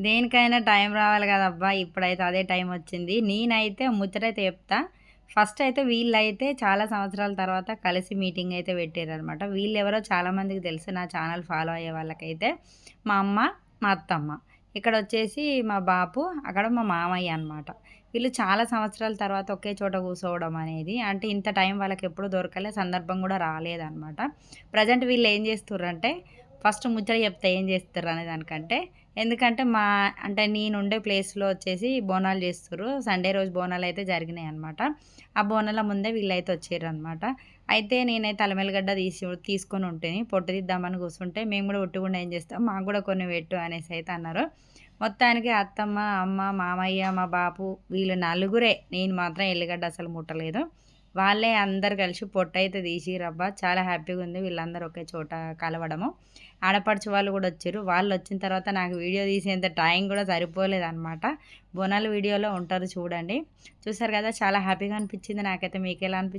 దేనికైనా టైం రావాలి కదబ్బా! ఇప్పుడైతే అదే టైం వచ్చింది. నేనైతే ముచ్చటైతే చెప్తా. ఫస్ట్ అయితే వీళ్ళైతే చాలా సంవత్సరాల తర్వాత కలిసి మీటింగ్ అయితే పెట్టారనమాట. వీళ్ళెవరో చాలామందికి తెలుసు నా ఛానల్ ఫాలో అయ్యే వాళ్ళకైతే. మా అమ్మ, మా అత్తమ్మ. ఇక్కడొచ్చేసి మా బాపు, అక్కడ మా మామయ్య అనమాట. వీళ్ళు చాలా సంవత్సరాల తర్వాత ఒకే చోట కూసోవడం అనేది అంటే ఇంత టైం వాళ్ళకెప్పుడు దొరకలే, సందర్భం గూడా రాలేదనమాట. ప్రెజెంట్ వీళ్ళేం జేస్తుర్రంటే ఫస్ట్ ముచ్చట చెప్తా ఏం చేస్తుర్రు అనే దానికంటే. ఎందుకంటే అంటే నేనుండే ప్లేస్‌లో వచ్చేసి బోనాలు చేస్తుర్రు. సండే రోజు బోనాలయితే జరిగినాయనమాట. ఆ బోనాల ముందే వీళ్ళైతే వచ్చిర్రనమాట. అయితే నేనైతే అల్లం తీసుకొని ఉంటిని. పొట్టు తీద్దామని కూసుంటే, "మేము గూడా ఉట్టిగుండా ఏం చేస్తాం, మాకు గూడా కొన్ని పెట్టు" అనేసైతే అన్నారు. మొత్తానికి అత్తమ్మ, అమ్మ, మామయ్య, మా బాపు వీళ్ళు నలుగురే. నేను మాత్రం ఎల్లిగడ్డ అసలు ముట్టలేదు. వాళ్ళే అందరూ కలిసి పొట్టయితే తీసిర్రబ్బా! చాలా హ్యాపీగుంది వీళ్ళందరూ ఒకే చోట కలవడము. ఆడపడుచు వాళ్ళు గూడా వచ్చిర్రు. వాళ్ళొచ్చిన తర్వాత నాకు వీడియో తీసేంత టైం గూడా సరిపోలేదనమాట. బోనాల వీడియోలో ఉంటారు చూడండి. చూసారు గదా! చాలా హ్యాపీగా అనిపిచ్చింది నాకైతే. మీకెలా అనిపిచ్చింది?